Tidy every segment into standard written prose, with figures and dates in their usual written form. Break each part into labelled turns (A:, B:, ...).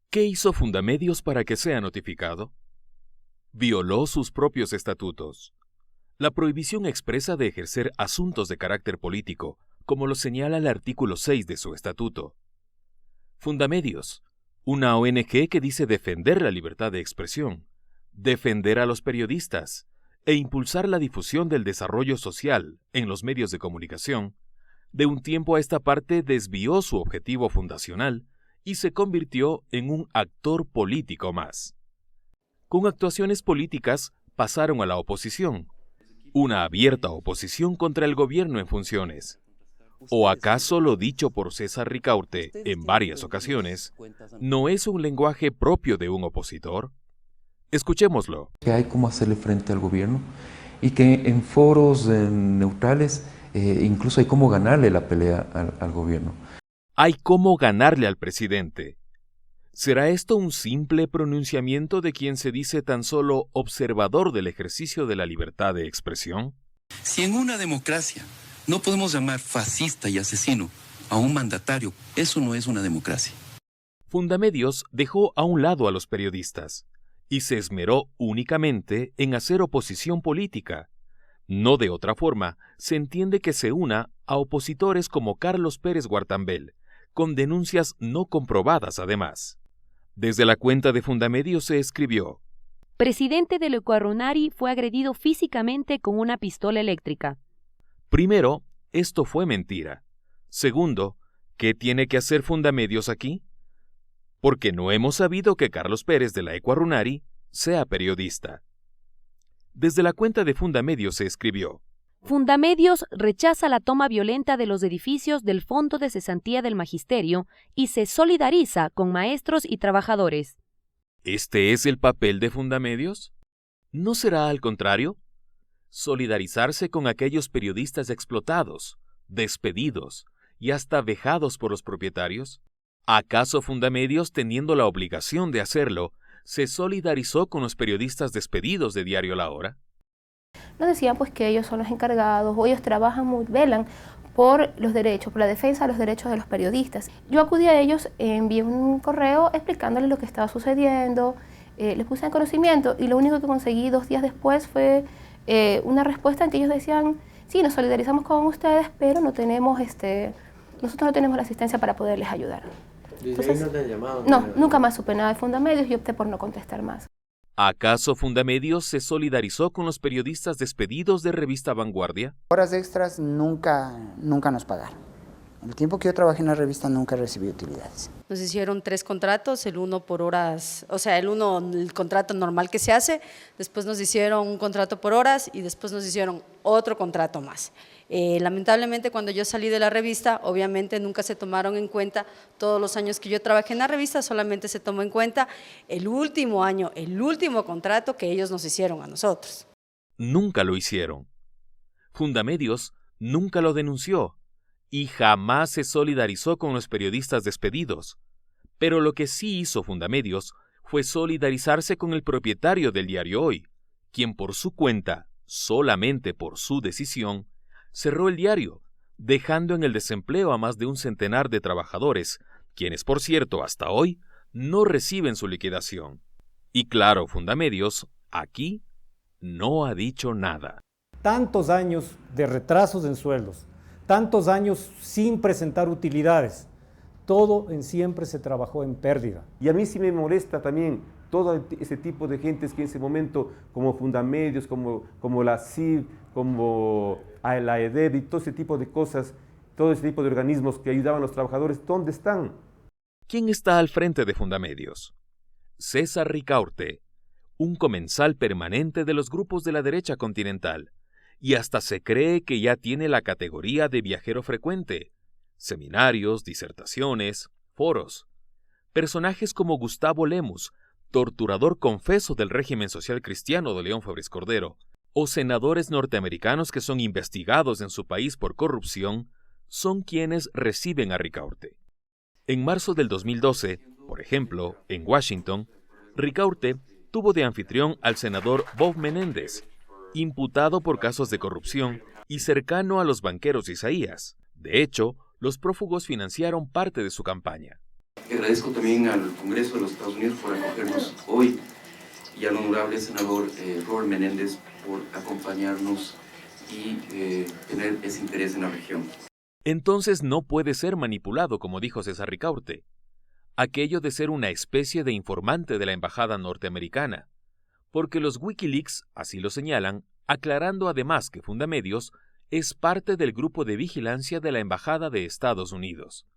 A: ¿Qué hizo Fundamedios para que sea notificado? Violó sus propios estatutos. La prohibición expresa de ejercer asuntos de carácter político, como lo señala el artículo 6 de su estatuto. Fundamedios, una ONG que dice defender la libertad de expresión, defender a los periodistas e impulsar la difusión del desarrollo social en los medios de comunicación, de un tiempo a esta parte desvió su objetivo fundacional y se convirtió en un actor político más. Con actuaciones políticas pasaron a la oposición, una abierta oposición contra el gobierno en funciones. ¿O acaso lo dicho por César Ricaurte en varias ocasiones no es un lenguaje propio de un opositor? Escuchémoslo.
B: Que hay cómo hacerle frente al gobierno y que en foros neutrales incluso hay cómo ganarle la pelea al gobierno.
A: Hay cómo ganarle al presidente. ¿Será esto un simple pronunciamiento de quien se dice tan solo observador del ejercicio de la libertad de expresión?
C: Si en una democracia no podemos llamar fascista y asesino a un mandatario, eso no es una democracia.
A: Fundamedios dejó a un lado a los periodistas y se esmeró únicamente en hacer oposición política. No de otra forma, se entiende que se una a opositores como Carlos Pérez Guartambel, con denuncias no comprobadas además. Desde la cuenta de Fundamedios se escribió:
D: Presidente del Ecuarunari fue agredido físicamente con una pistola eléctrica.
A: Primero, esto fue mentira. Segundo, ¿qué tiene que hacer Fundamedios aquí? Porque no hemos sabido que Carlos Pérez de la Ecuarunari sea periodista. Desde la cuenta de Fundamedios se escribió:
D: Fundamedios rechaza la toma violenta de los edificios del Fondo de Cesantía del Magisterio y se solidariza con maestros y trabajadores.
A: ¿Este es el papel de Fundamedios? ¿No será al contrario? Solidarizarse con aquellos periodistas explotados, despedidos y hasta vejados por los propietarios. ¿Acaso Fundamedios, teniendo la obligación de hacerlo, se solidarizó con los periodistas despedidos de Diario La Hora?
E: Nos decían pues que ellos son los encargados, o ellos velan por los derechos, por la defensa de los derechos de los periodistas. Yo acudí a ellos, envié un correo explicándoles lo que estaba sucediendo, les puse en conocimiento y lo único que conseguí 2 días después fue una respuesta en que ellos decían: sí, nos solidarizamos con ustedes, pero nosotros no tenemos la asistencia para poderles ayudar. Entonces, ¿no te han llamado? No, nunca más supe nada de Fundamedios y opté por no contestar más.
A: ¿Acaso Fundamedios se solidarizó con los periodistas despedidos de Revista Vanguardia?
F: Horas extras nunca nos pagaron. El tiempo que yo trabajé en la revista nunca recibí utilidades.
G: Nos hicieron 3 contratos, el uno por horas, o sea, el contrato normal que se hace, después nos hicieron un contrato por horas y después nos hicieron otro contrato más. Lamentablemente, cuando yo salí de la revista, obviamente nunca se tomaron en cuenta todos los años que yo trabajé en la revista, solamente se tomó en cuenta el último año, el último contrato que ellos nos hicieron a nosotros.
A: Nunca lo hicieron. Fundamedios nunca lo denunció y jamás se solidarizó con los periodistas despedidos. Pero lo que sí hizo Fundamedios fue solidarizarse con el propietario del diario Hoy, quien por su cuenta, solamente por su decisión, cerró el diario, dejando en el desempleo a más de 100 de trabajadores, quienes, por cierto, hasta hoy, no reciben su liquidación. Y claro, Fundamedios, aquí, no ha dicho nada.
H: Tantos años de retrasos en sueldos, tantos años sin presentar utilidades, todo siempre se trabajó en pérdida.
I: Y a mí sí me molesta también todo ese tipo de gentes que en ese momento, como Fundamedios, como la CIV, como la EDEB y todo ese tipo de cosas, todo ese tipo de organismos que ayudaban a los trabajadores, ¿dónde están?
A: ¿Quién está al frente de Fundamedios? César Ricaurte, un comensal permanente de los grupos de la derecha continental, y hasta se cree que ya tiene la categoría de viajero frecuente. Seminarios, disertaciones, foros. Personajes como Gustavo Lemus, torturador confeso del régimen social cristiano de León Febres Cordero, o senadores norteamericanos que son investigados en su país por corrupción, son quienes reciben a Ricaurte. En marzo del 2012, por ejemplo, en Washington, Ricaurte tuvo de anfitrión al senador Bob Menéndez, imputado por casos de corrupción y cercano a los banqueros Isaías. De hecho, los prófugos financiaron parte de su campaña.
C: Agradezco también al Congreso de los Estados Unidos por acogernos hoy y al honorable senador Robert Menéndez por acompañarnos y tener ese interés en la región.
A: Entonces no puede ser manipulado, como dijo César Ricaurte. Aquello de ser una especie de informante de la embajada norteamericana, porque los Wikileaks así lo señalan, aclarando además que Fundamedios es parte del grupo de vigilancia de la embajada de Estados Unidos.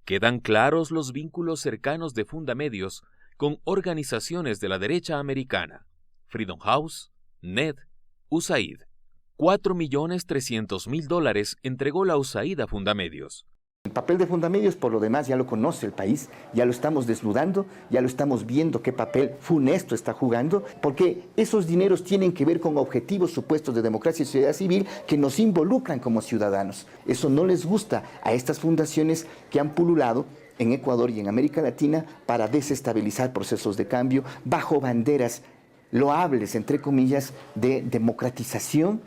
A: Quedan claros los vínculos cercanos de Fundamedios con organizaciones de la derecha americana, Freedom House, NED, USAID. $4.300.000 entregó la USAID a Fundamedios.
J: El papel de Fundamedios, por lo demás, ya lo conoce el país, ya lo estamos desnudando, ya lo estamos viendo qué papel funesto está jugando, porque esos dineros tienen que ver con objetivos supuestos de democracia y sociedad civil que nos involucran como ciudadanos. Eso no les gusta a estas fundaciones que han pululado en Ecuador y en América Latina para desestabilizar procesos de cambio bajo banderas loables, entre comillas, de democratización.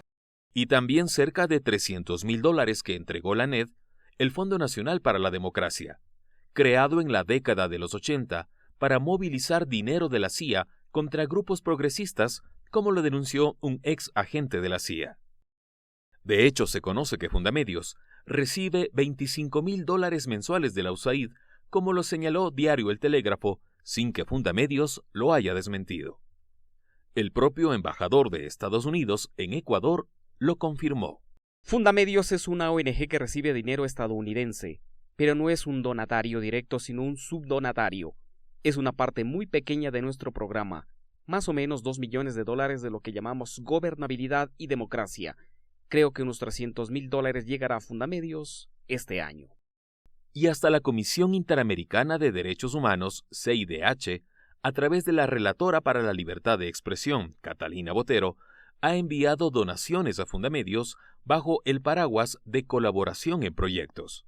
A: Y también cerca de $300.000 que entregó la NED, el Fondo Nacional para la Democracia, creado en la década de los 80 para movilizar dinero de la CIA contra grupos progresistas, como lo denunció un ex agente de la CIA. De hecho, se conoce que Fundamedios recibe $25.000 mensuales de la USAID, como lo señaló Diario El Telégrafo, sin que Fundamedios lo haya desmentido. El propio embajador de Estados Unidos en Ecuador lo confirmó.
K: Fundamedios es una ONG que recibe dinero estadounidense, pero no es un donatario directo, sino un subdonatario. Es una parte muy pequeña de nuestro programa, más o menos $2 millones de lo que llamamos gobernabilidad y democracia. Creo que unos $300.000 llegará a Fundamedios este año.
A: Y hasta la Comisión Interamericana de Derechos Humanos, CIDH, a través de la Relatora para la Libertad de Expresión, Catalina Botero, ha enviado donaciones a Fundamedios bajo el paraguas de colaboración en proyectos.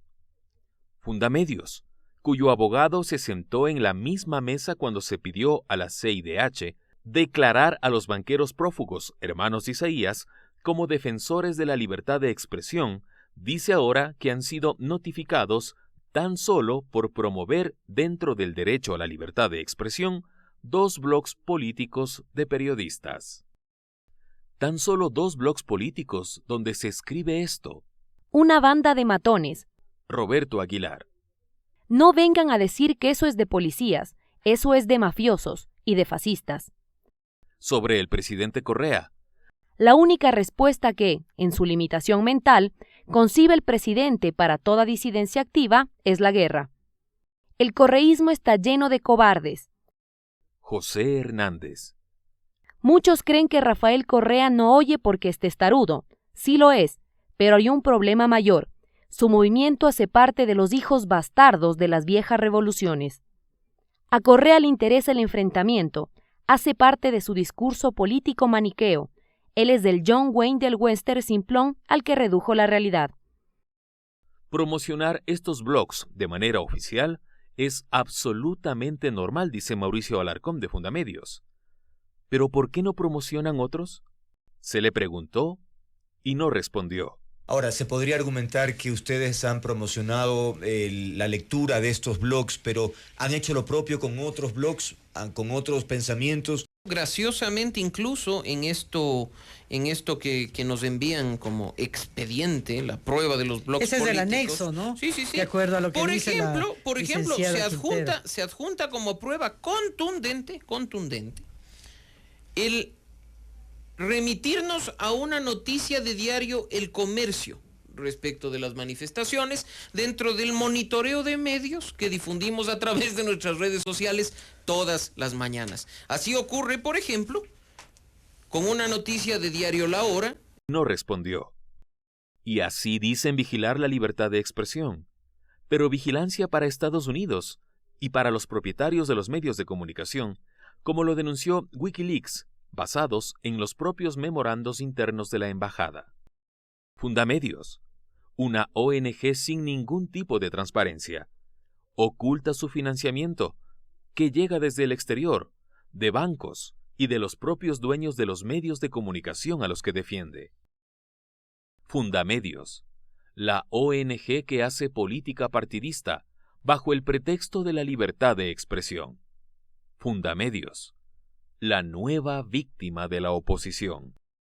A: Fundamedios, cuyo abogado se sentó en la misma mesa cuando se pidió a la CIDH declarar a los banqueros prófugos, hermanos Isaías, como defensores de la libertad de expresión, dice ahora que han sido notificados tan solo por promover dentro del derecho a la libertad de expresión 2 blogs políticos de periodistas. Tan solo 2 blogs políticos donde se escribe esto.
D: Una banda de matones.
A: Roberto Aguilar.
D: No vengan a decir que eso es de policías, eso es de mafiosos y de fascistas.
A: Sobre el presidente Correa.
D: La única respuesta que, en su limitación mental, concibe el presidente para toda disidencia activa es la guerra. El correísmo está lleno de cobardes.
A: José Hernández.
D: Muchos creen que Rafael Correa no oye porque es testarudo. Sí lo es, pero hay un problema mayor. Su movimiento hace parte de los hijos bastardos de las viejas revoluciones. A Correa le interesa el enfrentamiento, hace parte de su discurso político maniqueo. Él es del John Wayne del western simplón al que redujo la realidad.
A: Promocionar estos blogs de manera oficial es absolutamente normal, dice Mauricio Alarcón de Fundamedios. ¿Pero por qué no promocionan otros? Se le preguntó y no respondió.
L: Ahora, se podría argumentar que ustedes han promocionado la lectura de estos blogs, pero han hecho lo propio con otros blogs, con otros pensamientos.
M: Graciosamente, incluso en esto que nos envían como expediente, la prueba de los blogs
N: Ese
M: políticos.
N: Es el anexo, ¿no?
M: Sí, sí, sí.
N: De acuerdo a lo que dice
M: por ejemplo, se adjunta como prueba contundente el remitirnos a una noticia de diario El Comercio respecto de las manifestaciones dentro del monitoreo de medios que difundimos a través de nuestras redes sociales todas las mañanas. Así ocurre, por ejemplo, con una noticia de diario La Hora.
A: No respondió. Y así dicen vigilar la libertad de expresión. Pero vigilancia para Estados Unidos y para los propietarios de los medios de comunicación, como lo denunció Wikileaks, basados en los propios memorandos internos de la embajada. Fundamedios, una ONG sin ningún tipo de transparencia, oculta su financiamiento, que llega desde el exterior, de bancos y de los propios dueños de los medios de comunicación a los que defiende. Fundamedios, la ONG que hace política partidista, bajo el pretexto de la libertad de expresión. Fundamedios, la nueva víctima de la oposición.